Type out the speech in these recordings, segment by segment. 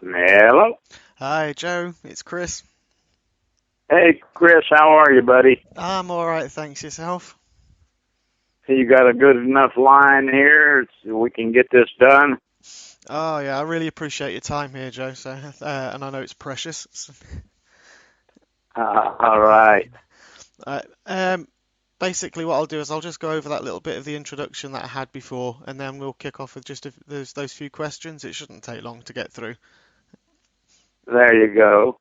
Hello. Hi, Joe. It's Chris. Hey, Chris, how are you, buddy? I'm all right, thanks. Yourself? You got a good enough line here so we can get this done? Oh, yeah, I really appreciate your time here, Joe. And I know it's precious. All right. Uh, um, Basically, what I'll do is I'll just go over that little bit of the introduction that I had before, and then we'll kick off with just those few questions. It shouldn't take long to get through. There you go.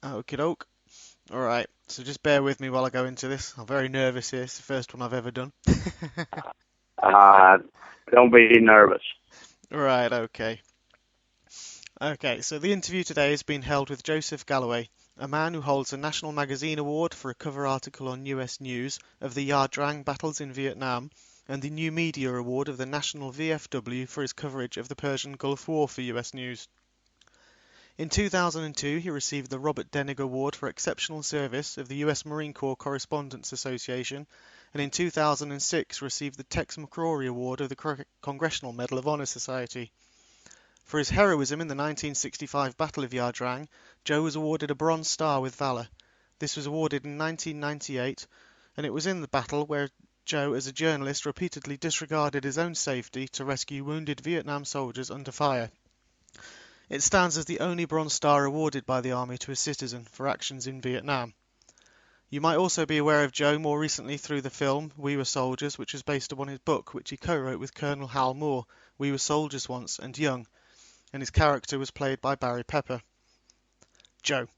Okie doke. All right. So just bear with me while I go into this. I'm very nervous here. It's the first one I've ever done. Uh, don't be nervous. Right. Okay. Okay, so the interview today has been held with Joseph Galloway, a man who holds a National Magazine Award for a cover article on US News of the Ia Drang battles in Vietnam, and the New Media Award of the National VFW for his coverage of the Persian Gulf War for US News. In 2002, he received the Robert Denig Award for Exceptional Service of the US Marine Corps Correspondents Association, and in 2006 received the Tex McCrory Award of the Congressional Medal of Honor Society. For his heroism in the 1965 Battle of Ia Drang, Joe was awarded a Bronze Star with Valor. This was awarded in 1998, and it was in the battle where Joe, as a journalist, repeatedly disregarded his own safety to rescue wounded Vietnam soldiers under fire. It stands as the only Bronze Star awarded by the Army to a citizen for actions in Vietnam. You might also be aware of Joe more recently through the film We Were Soldiers, which is based upon his book, which he co-wrote with Colonel Hal Moore, We Were Soldiers Once and Young, and his character was played by Barry Pepper. Joe.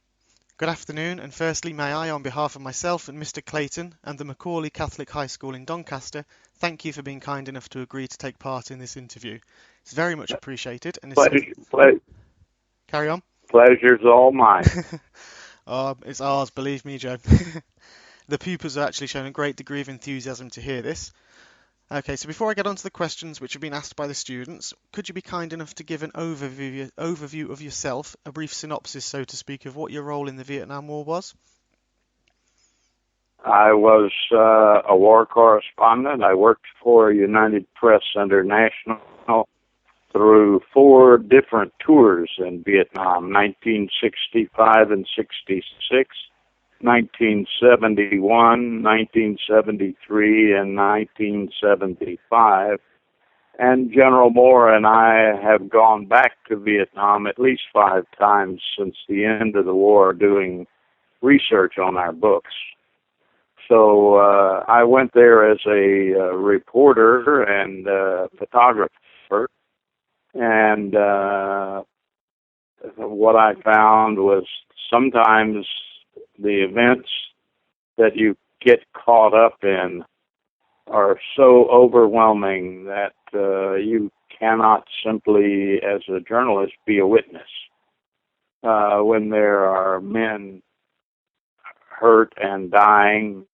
Good afternoon, and firstly may I, on behalf of myself and Mr. Clayton and the Macaulay Catholic High School in Doncaster, thank you for being kind enough to agree to take part in this interview. It's very much appreciated, and it's some... Carry on. Pleasure's all mine. Oh, it's ours, believe me, Joe. The pupils are actually showing a great degree of enthusiasm to hear this. Okay, so before I get on to the questions which have been asked by the students, could you be kind enough to give an overview of yourself, a brief synopsis, so to speak, of what your role in the Vietnam War was? I was a war correspondent. I worked for United Press International through 4 different tours in Vietnam, 1965 and 66, 1971, 1973, and 1975. And General Moore and I have gone back to Vietnam at least 5 times since the end of the war doing research on our books. So I went there as a reporter and photographer, and what I found was sometimes the events that you get caught up in are so overwhelming that you cannot simply, as a journalist, be a witness. When there are men hurt and dying,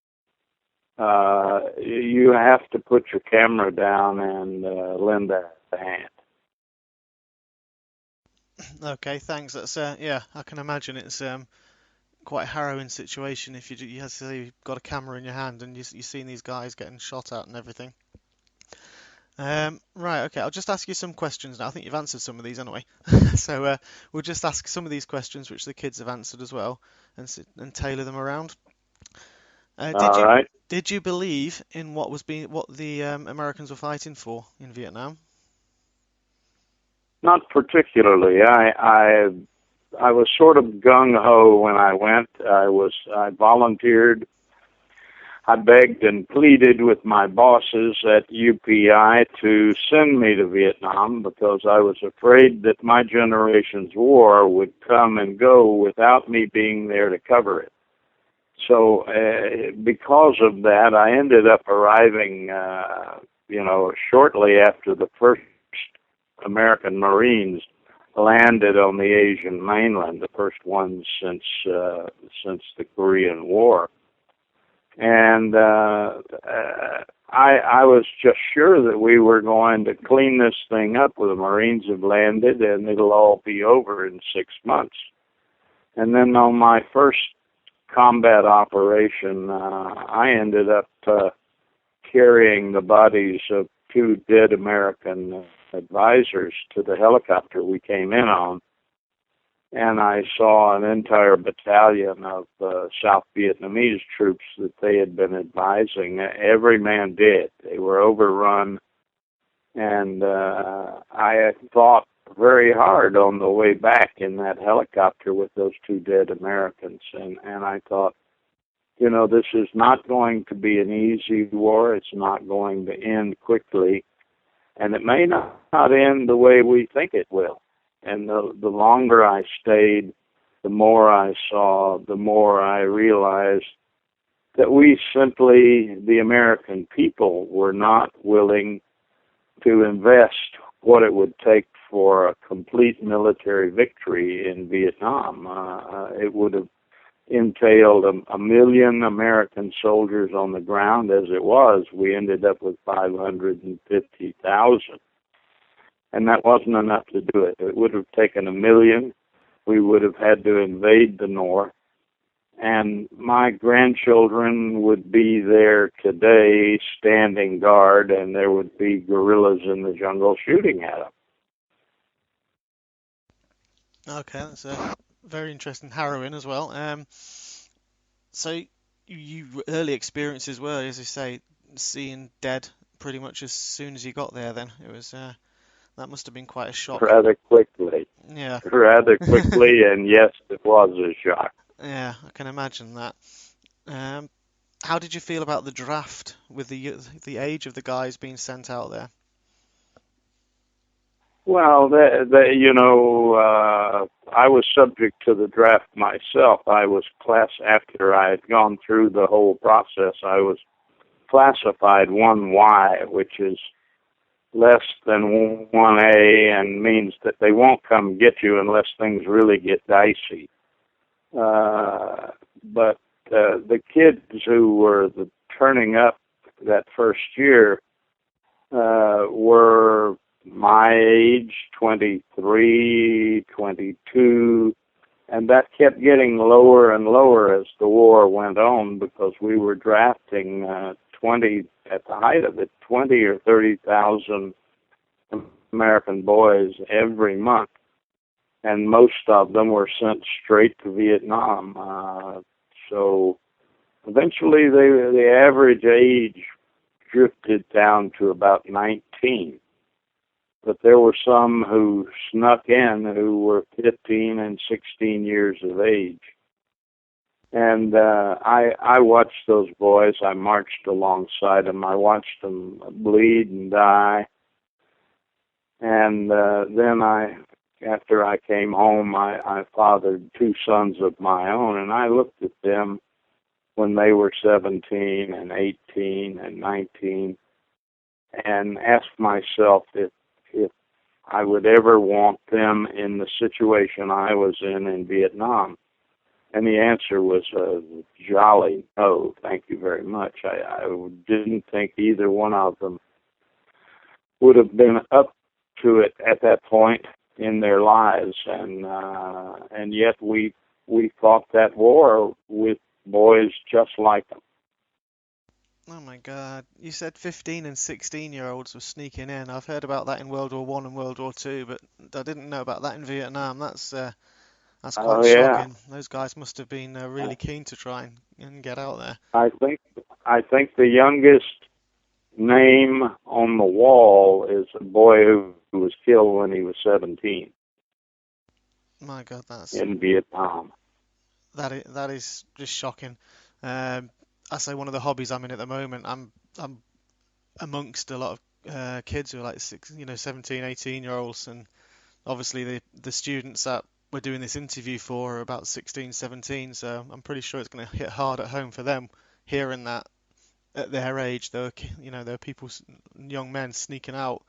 you have to put your camera down and lend a hand. Okay, thanks. That's yeah, I can imagine it's quite a harrowing situation if you have to say you've got a camera in your hand and you're seeing these guys getting shot at and everything. Right, okay, I'll just ask you some questions now. I think you've answered some of these anyway. So we'll just ask some of these questions which the kids have answered as well, and tailor them around. Uh, did All you right. did you believe in what the Americans were fighting for in Vietnam? Not particularly. I was sort of gung ho when I went. I volunteered. I begged and pleaded with my bosses at UPI to send me to Vietnam because I was afraid that my generation's war would come and go without me being there to cover it. So because of that, I ended up arriving, shortly after the first American Marines landed on the Asian mainland, the first ones since the Korean War. And I was just sure that we were going to clean this thing up when the Marines have landed, and it'll all be over in 6 months. And then on my first combat operation, I ended up carrying the bodies of 2 dead American advisors to the helicopter we came in on. and I saw an entire battalion of South Vietnamese troops that they had been advising. Every man dead. They were overrun, and I thought very hard on the way back in that helicopter with those two dead Americans, and I thought, you know, this is not going to be an easy war. It's not going to end quickly, and it may not end the way we think it will. And the longer I stayed, the more I saw, the more I realized that we simply, the American people, were not willing to invest what it would take for a complete military victory in Vietnam. It would have entailed a million American soldiers on the ground. As it was, we ended up with 550,000. And that wasn't enough to do it. It would have taken 1 million. We would have had to invade the North. And my grandchildren would be there today standing guard, and there would be guerrillas in the jungle shooting at them. Okay, that's very interesting, harrowing as well. So you early experiences were, as you say, seeing dead pretty much as soon as you got there. Then it was that must have been quite a shock. Rather quickly. Yeah. Rather quickly, and yes, it was a shock. Yeah, I can imagine that. How did you feel about the draft with the age of the guys being sent out there? Well, I was subject to the draft myself. I was after I had gone through the whole process, I was classified 1Y, which is less than 1A, and means that they won't come get you unless things really get dicey. But the kids who were turning up that first year were my age, 23, 22, and that kept getting lower and lower as the war went on, because we were drafting 20, at the height of it, 20 or 30,000 American boys every month, and most of them were sent straight to Vietnam. So eventually the average age drifted down to about 19. But there were some who snuck in who were 15 and 16 years of age. And I watched those boys. I marched alongside them. I watched them bleed and die. And then after I came home, I fathered 2 sons of my own, and I looked at them when they were 17 and 18 and 19 and asked myself if I would ever want them in the situation I was in Vietnam. And the answer was a jolly no, thank you very much. I didn't think either one of them would have been up to it at that point in their lives, and yet we fought that war with boys just like them. Oh my God! You said 15 and 16-year-olds were sneaking in. I've heard about that in World War One and World War Two, but I didn't know about that in Vietnam. That's quite shocking. Those guys must have been really keen to try and get out there. I think the youngest name on the wall is a boy who was killed when he was 17. My God, that's in Vietnam. That is just shocking. I say one of the hobbies I'm in at the moment. I'm amongst a lot of kids who are like 17, 18-year-olds, and obviously the students that we're doing this interview for are about 16, 17. So I'm pretty sure it's going to hit hard at home for them hearing that at their age there are people, young men, sneaking out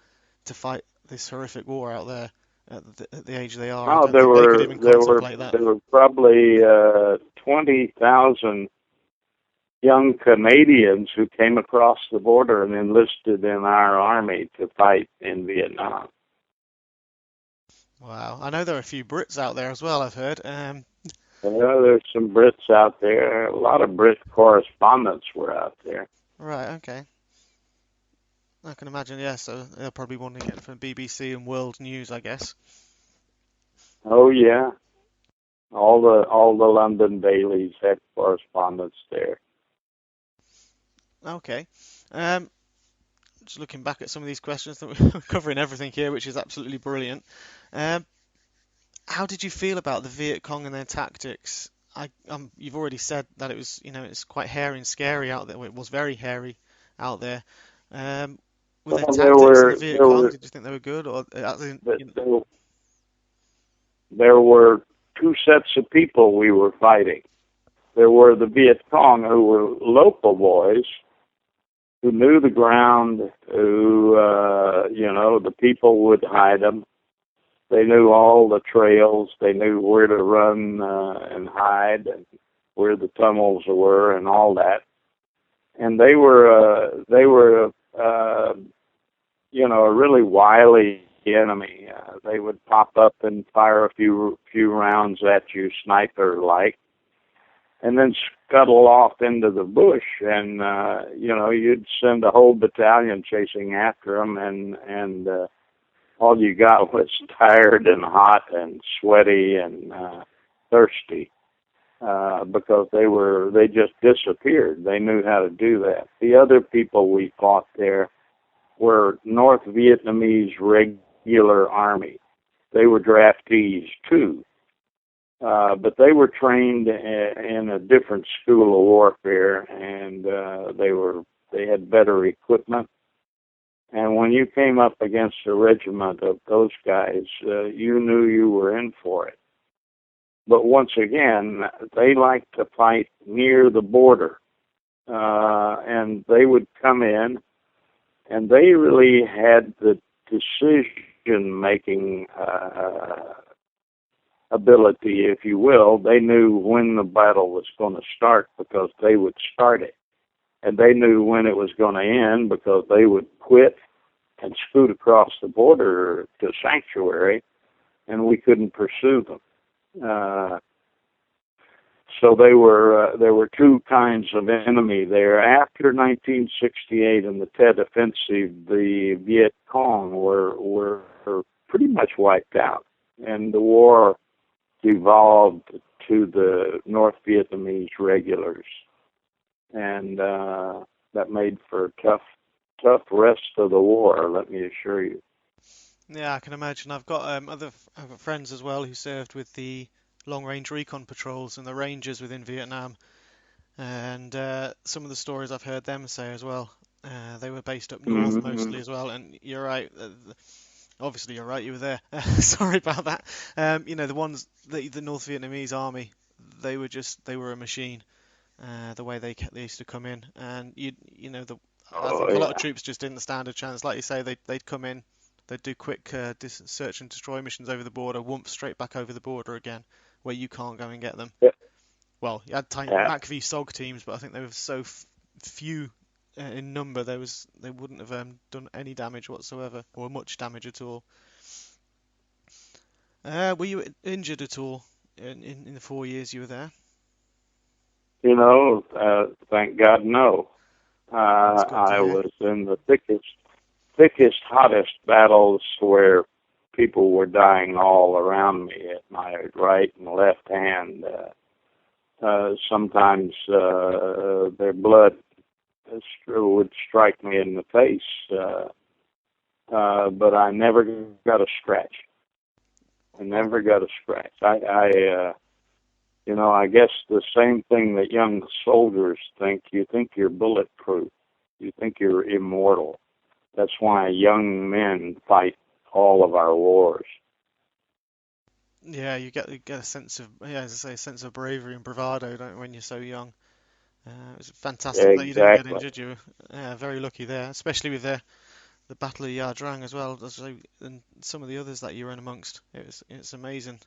to fight this horrific war out there at the age they are. I don't think they could even contemplate that. There were probably 20,000 young Canadians who came across the border and enlisted in our army to fight in Vietnam. Wow. I know there are a few Brits out there as well, I've heard. There's some Brits out there. A lot of Brit correspondents were out there. Right, okay. I can imagine, yeah, so they'll probably want to get from BBC and World News, I guess. Oh, yeah. All the London dailies had correspondents there. Okay. Um, just looking back at some of these questions, that we're covering everything here, which is absolutely brilliant. Um, how did you feel about the Viet Cong and their tactics? You've already said that it was, it's quite hairy and scary out there. Well, it was very hairy out there. Um, were their Well, there tactics in the were Viet there Cong? were Did you think they were good, or there, there were two sets of people we were fighting. There were the Viet Cong, who were local boys who knew the ground, who the people would hide them. They knew all the trails. They knew where to run and hide, and where the tunnels were, and all that. And they were a really wily enemy. They would pop up and fire a few rounds at you, sniper like, and then scuttle off into the bush, and you'd send a whole battalion chasing after them, and all you got was tired and hot and sweaty and thirsty, because they just disappeared. They knew how to do that. The other people we fought there were North Vietnamese regular army. They were draftees too, but they were trained in a different school of warfare, and they had better equipment. And when you came up against a regiment of those guys, you knew you were in for it. But once again, they liked to fight near the border, and they would come in, and they really had the decision-making ability, if you will. They knew when the battle was going to start because they would start it. And they knew when it was going to end because they would quit and scoot across the border to sanctuary, and we couldn't pursue them. So there were two kinds of enemy there. After 1968 and the Tet Offensive, the Viet Cong were pretty much wiped out, and the war devolved to the North Vietnamese regulars, and that made for a tough rest of the war, let me assure you. Yeah, I can imagine. I've got I've got friends as well who served with the long-range recon patrols and the Rangers within Vietnam, and some of the stories I've heard them say as well. They were based up north Mm-hmm. mostly as well, and you're right. Obviously, you're right. You were there. Sorry about that. The North Vietnamese army, they were a machine. The way they used to come in, and I Oh think a lot of yeah. troops just didn't stand a chance. Like you say, they'd come in, they'd do quick search and destroy missions over the border, whoomp straight back over the border again, where you can't go and get them. Yeah. Well, you had tiny Yeah. MACV SOG teams, but I think they were so few in number, they wouldn't have done any damage whatsoever, or much damage at all. Were you injured at all in the 4 years you were there? Thank God, no. That's good to I hear. was in the thickest, hottest battles where people were dying all around me at my right and left hand. Sometimes their blood would strike me in the face, but I never got a scratch. I Oh, never got a scratch. I guess the same thing that young soldiers think. You think you're bulletproof. You think you're immortal. That's why young men fight all of our wars. yeah, you get a sense of, yeah, as I say, a sense of bravery and bravado, don't you, when you're so young. It was fantastic that you didn't get Exactly. injured. You were very lucky there, especially with the Battle of Ia Drang as well, and some of the others that you were in amongst. It's amazing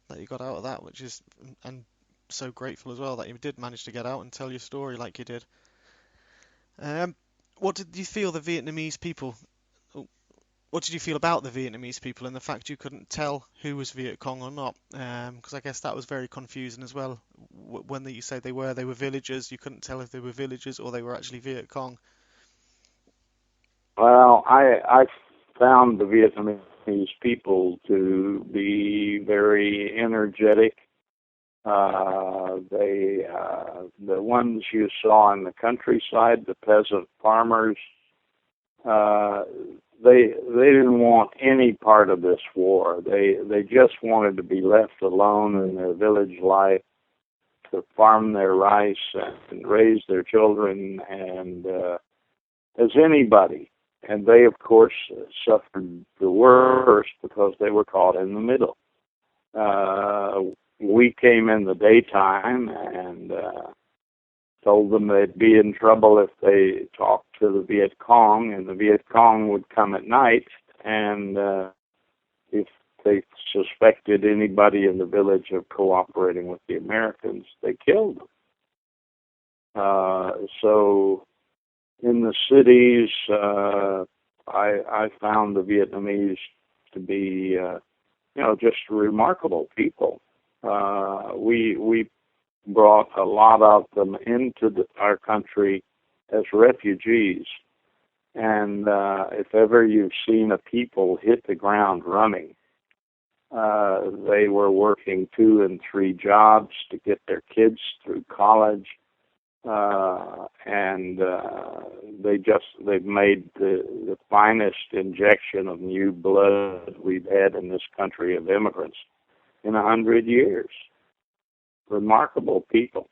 that you got out of that, which is and so grateful as well that you did manage to get out and tell your story like you did. Um, what did you feel the Vietnamese people? What did you feel about the Vietnamese people and the fact you couldn't tell who was Viet Cong or not? Because I guess that was very confusing as well. When you say they were villagers, you couldn't tell if they were villagers or they were actually Viet Cong. Well, I found the Vietnamese people to be very energetic, The ones you saw in the countryside, the peasant farmers, they didn't want any part of this war. They just wanted to be left alone in their village life, to farm their rice and raise their children, and as anybody. And they, of course, suffered the worst because they were caught in the middle. We came in the daytime and told them they'd be in trouble if they talked to the Viet Cong, and the Viet Cong would come at night, and if they suspected anybody in the village of cooperating with the Americans, they killed them. So in the cities, I found the Vietnamese to be, just remarkable people. We brought a lot of them into our country as refugees. And if ever you've seen a people hit the ground running, they were working 2 and 3 jobs to get their kids through college, and they've made the finest injection of new blood we've had in this country of immigrants in 100 years. Remarkable people.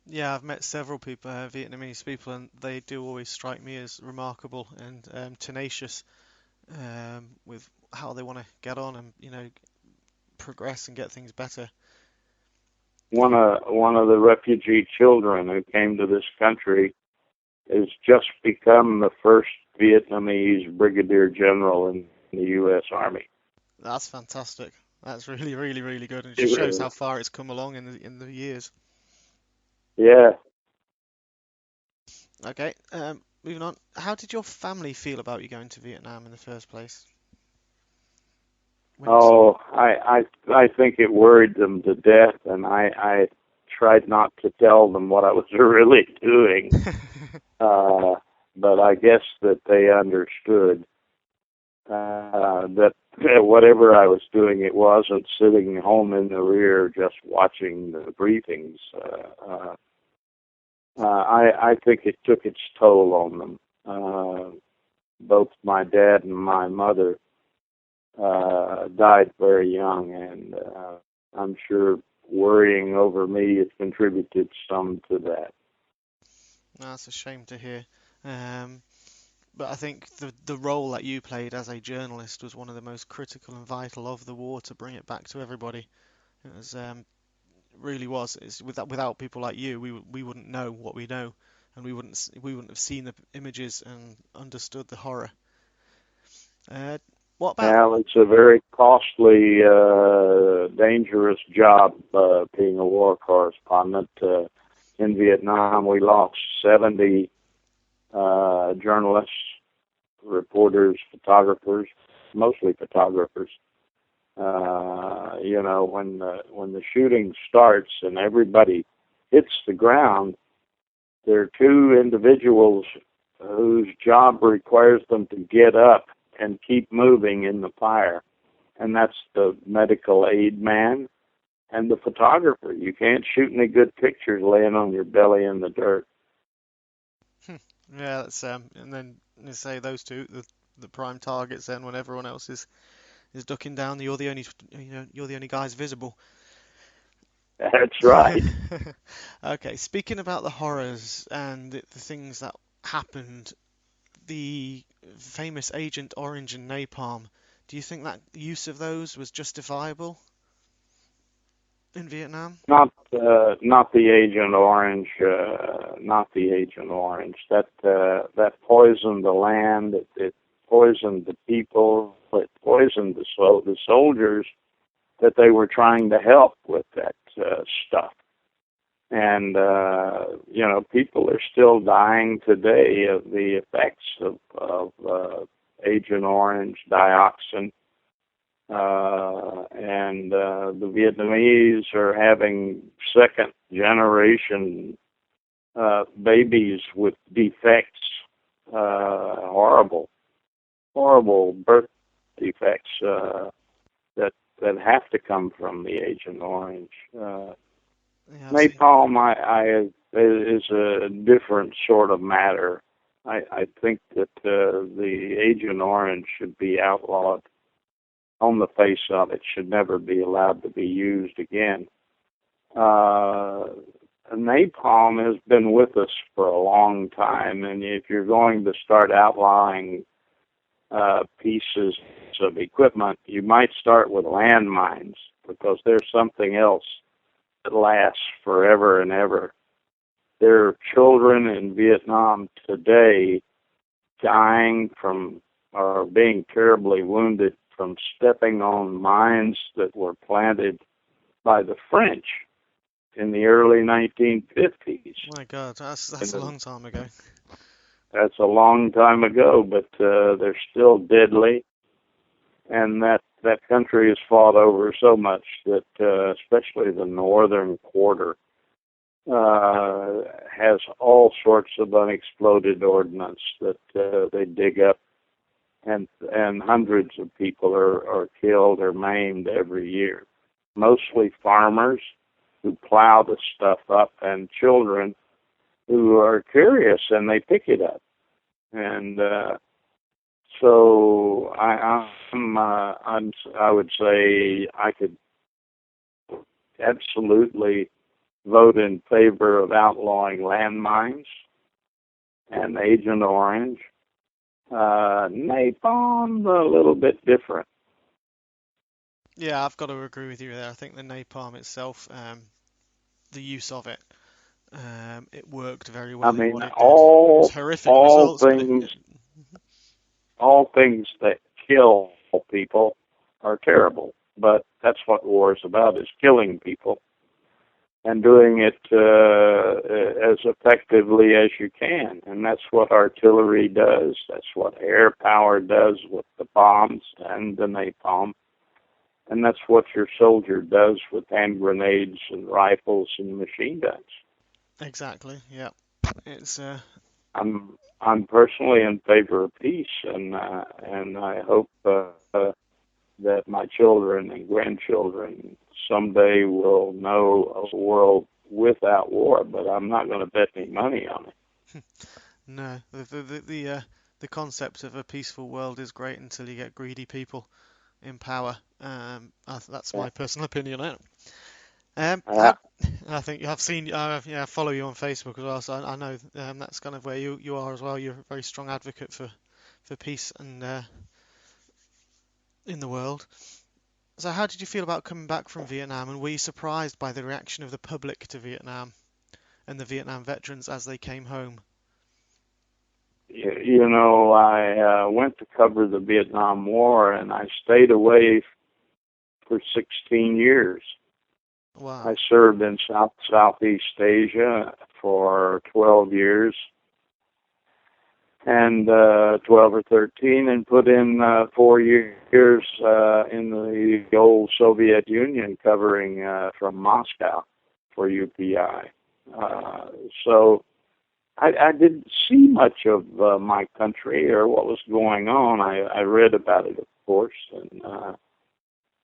Yeah, I've met several people, Vietnamese people, and they do always strike me as remarkable and tenacious with how they want to get on and progress and get things better. One of the refugee children who came to this country has just become the first Vietnamese brigadier general in the U.S. Army. That's fantastic. That's really, really, really good, and it just shows how far it's come along in the years. Yeah. Okay, moving on. How did your family feel about you going to Vietnam in the first place? I think it worried them to death, and I tried not to tell them what I was really doing. But I guess that they understood that whatever I was doing, it wasn't sitting home in the rear just watching the briefings. I think it took its toll on them. Both my dad and my mother died very young, and I'm sure worrying over me has contributed some to that. That's a shame to hear. But I think the role that you played as a journalist was one of the most critical and vital of the war to bring it back to everybody. It was really was. Without people like you, we wouldn't know what we know, and we wouldn't have seen the images and understood the horror. What about? Well, it's a very costly, dangerous job being a war correspondent. In Vietnam, we lost 70 journalists, reporters, photographers, mostly photographers. When the shooting starts and everybody hits the ground, there are 2 individuals whose job requires them to get up and keep moving in the fire, and that's the medical aid man and the photographer. You can't shoot any good pictures laying on your belly in the dirt. Yeah, that's and then you say those 2, the prime targets. Then when everyone else is ducking down, you're the only guys visible. That's right. Okay, speaking about the horrors and the things that happened, the famous Agent Orange and napalm, do you think that use of those was justifiable in Vietnam? Not the Agent Orange. Not the Agent Orange. That poisoned the land. It poisoned the people. It poisoned the soldiers that they were trying to help with that stuff. And people are still dying today of the effects of Agent Orange, dioxin. And the Vietnamese are having 2nd generation babies with defects, horrible birth defects that that have to come from the Agent Orange. Yeah, Napalm is a different sort of matter. I think that the Agent Orange should be outlawed on the face of it, should never be allowed to be used again. Napalm has been with us for a long time, and if you're going to start outlawing pieces of equipment, you might start with landmines, because there's something else that lasts forever and ever. There are children in Vietnam today dying from or being terribly wounded from stepping on mines that were planted by the French in the early 1950s. My God, that's a long time ago. That's a long time ago, but they're still deadly, and that country is fought over so much that especially the northern quarter has all sorts of unexploded ordnance that they dig up, and hundreds of people are killed or maimed every year. Mostly farmers who plow the stuff up, and children who are curious and they pick it up. And so I would say I could absolutely vote in favor of outlawing landmines and Agent Orange. Napalm, a little bit different. Yeah, I've got to agree with you there. I think the napalm itself, the use of it, it worked very well in what it did. It was horrific results. All things that kill people are terrible, but that's what war is about, is killing people and doing it as effectively as you can. And that's what artillery does. That's what air power does with the bombs and the napalm. And that's what your soldier does with hand grenades and rifles and machine guns. Exactly. Yeah. It's. I'm personally in favor of peace, and I hope that my children and grandchildren someday will know a world without war. But I'm not going to bet any money on it. No, the concept of a peaceful world is great until you get greedy people in power. That's my personal opinion on it. I think I've seen, I follow you on Facebook as well, so I know that's kind of where you are as well. You're a very strong advocate for peace and in the world. So how did you feel about coming back from Vietnam, and were you surprised by the reaction of the public to Vietnam and the Vietnam veterans as they came home? You know, I went to cover the Vietnam War, and I stayed away for 16 years. Wow. I served in Southeast Asia for 12 years, and 12 or 13, and put in 4 years in the old Soviet Union, covering from Moscow for UPI. So I didn't see much of my country or what was going on. I read about it, of course, and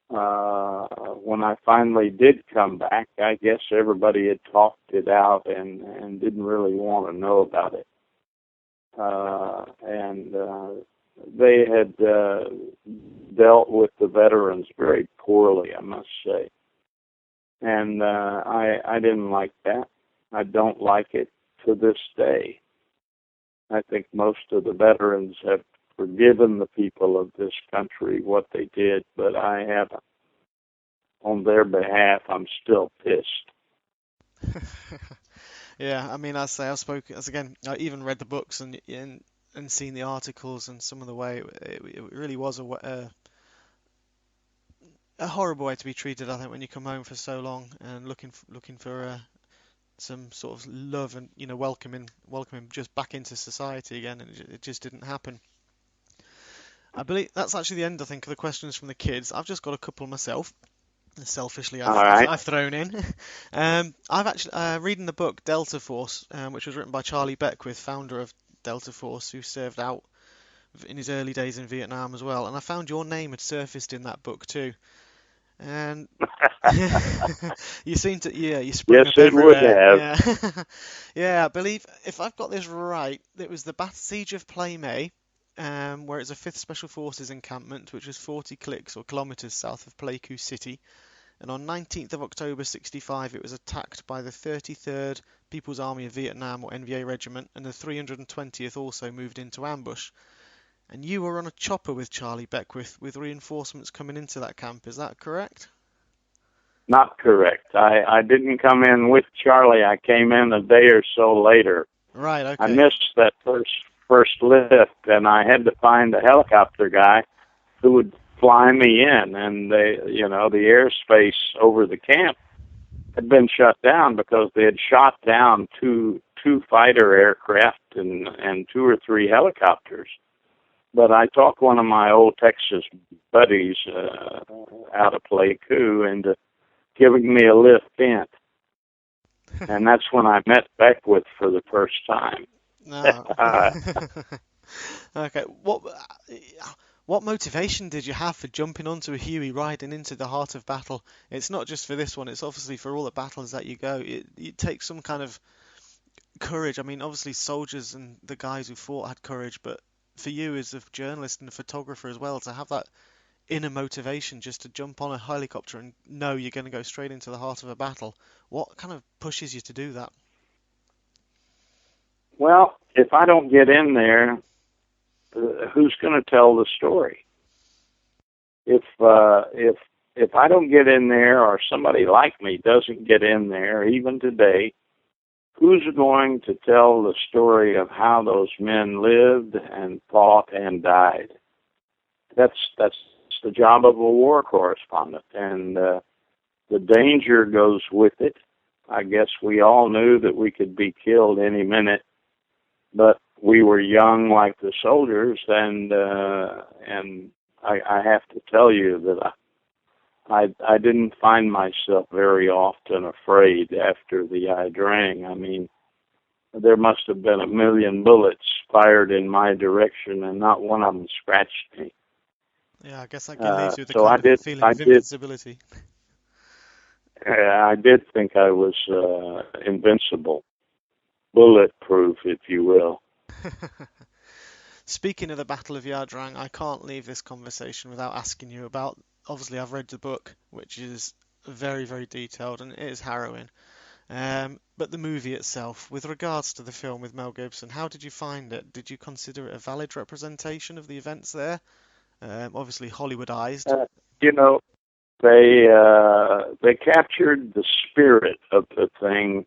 when I finally did come back, I guess everybody had talked it out and didn't really want to know about it. And they had dealt with the veterans very poorly, I must say. And I didn't like that. I don't like it to this day. I think most of the veterans have forgiven the people of this country what they did, but I haven't. On their behalf, I'm still pissed. Yeah, I mean, I've spoken, I even read the books and seen the articles, and some of the way it really was a horrible way to be treated. I think when you come home for so long and looking for some sort of love and welcoming just back into society again, and it just didn't happen. I believe that's actually the end, I think, of the questions from the kids. I've just got a couple myself. Selfishly, I've thrown in. I've actually reading the book Delta Force, which was written by Charlie Beck, founder of Delta Force, who served out in his early days in Vietnam as well. And I found your name had surfaced in that book too. And you seem to, yeah, you spring Yes, up it would everywhere. have. Yeah. Yeah, I believe, if I've got this right, it was the Siege of Playmay, where it's a 5th Special Forces encampment, which is 40 clicks or kilometres south of Pleiku City. And on 19th of October 65, it was attacked by the 33rd People's Army of Vietnam, or NVA Regiment, and the 320th also moved into ambush. And you were on a chopper with Charlie Beck with reinforcements coming into that camp, is that correct? Not correct. I didn't come in with Charlie. I came in a day or so later. Right, I okay. missed that first lift, and I had to find a helicopter guy who would fly me in. And the airspace over the camp had been shut down because they had shot down two fighter aircraft and 2 or 3 helicopters. But I talked one of my old Texas buddies out of Pleiku into giving me a lift in. And that's when I met Beckwith for the first time. No. Okay. What motivation did you have for jumping onto a Huey riding into the heart of battle? It's not just for this one, it's obviously for all the battles that you go. It takes some kind of courage. I mean, obviously soldiers and the guys who fought had courage, but for you as a journalist and a photographer as well, to have that inner motivation just to jump on a helicopter and know you're going to go straight into the heart of a battle, what kind of pushes you to do that? Well, if I don't get in there, who's going to tell the story? If I don't get in there, or somebody like me doesn't get in there, even today, who's going to tell the story of how those men lived and fought and died? That's the job of a war correspondent, and the danger goes with it. I guess we all knew that we could be killed any minute, but we were young like the soldiers, and I have to tell you that I didn't find myself very often afraid after the Ia Drang. I mean, there must have been 1 million bullets fired in my direction, and not one of them scratched me. Yeah, I guess that leaves you with a So kind of a feeling of invincibility. I did think I was invincible, bulletproof, if you will. Speaking of the Battle of Ia Drang, I can't leave this conversation without asking you about. Obviously, I've read the book, which is very, very detailed and it is harrowing. But the movie itself, with regards to the film with Mel Gibson, how did you find it? Did you consider it a valid representation of the events there? Obviously Hollywoodized. You know, they captured the spirit of the thing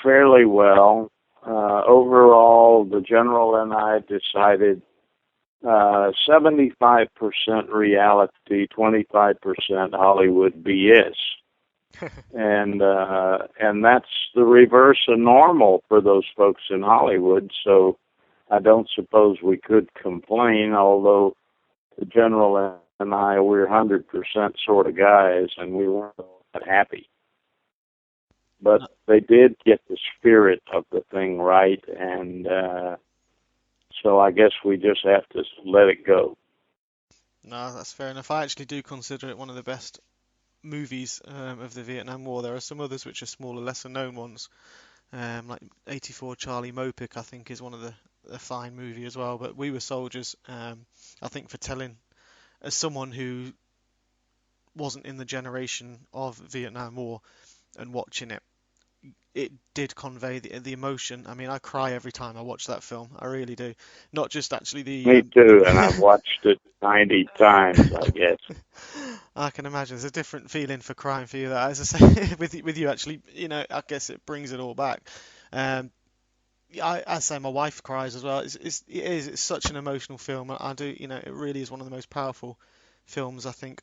fairly well. Overall, the general and I decided 75% reality, 25% Hollywood BS. And that's the reverse of normal for those folks in Hollywood, so I don't suppose we could complain, although the general and I, we're 100% sort of guys, and we weren't that happy. But they did get the spirit of the thing right, and so I guess we just have to let it go. No, that's fair enough. I actually do consider it one of the best movies of the Vietnam War. There are some others which are smaller, lesser known ones, like 84 Charlie Mopic, I think, is one of the fine movie as well. But We Were Soldiers, I think, for telling, as someone who wasn't in the generation of Vietnam War and watching it, it did convey the emotion. I mean, I cry every time I watch that film. I really do. Not just actually the. Me too, and I've watched it 90 times, I guess. I can imagine. There's a different feeling for crying for you. That, as I say, with you actually, I guess it brings it all back. I say my wife cries as well. It's such an emotional film. I do, it really is one of the most powerful films, I think,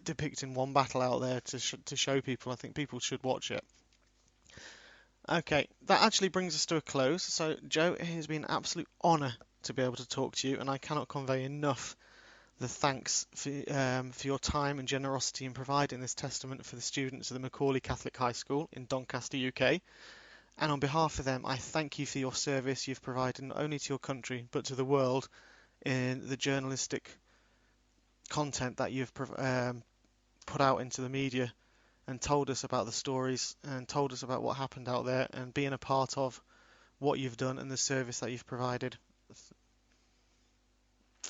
depicting one battle out there to show people. I think people should watch it. Okay, that actually brings us to a close. So, Joe, it has been an absolute honour to be able to talk to you, and I cannot convey enough the thanks for your time and generosity in providing this testament for the students of the Macaulay Catholic High School in Doncaster, UK. And on behalf of them, I thank you for your service you've provided not only to your country, but to the world in the journalistic content that you've put out into the media and told us about the stories and told us about what happened out there and being a part of what you've done and the service that you've provided.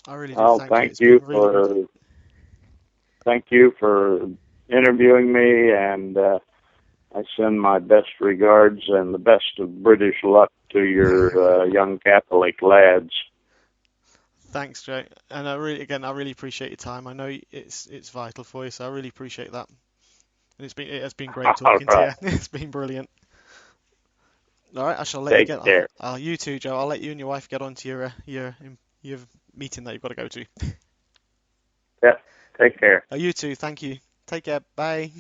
I really do Well, thank you. It's been really good. thank you for interviewing me, and I send my best regards and the best of British luck to your young Catholic lads. Thanks, Joe. And I really appreciate your time. I know it's vital for you, so I really appreciate that. And it has been great talking to you. It's been brilliant. All right, I shall let you Take get. care. You too, Joe. I'll let you and your wife get on to your meeting that you've got to go to. Yeah, take care. You too. Thank you. Take care. Bye.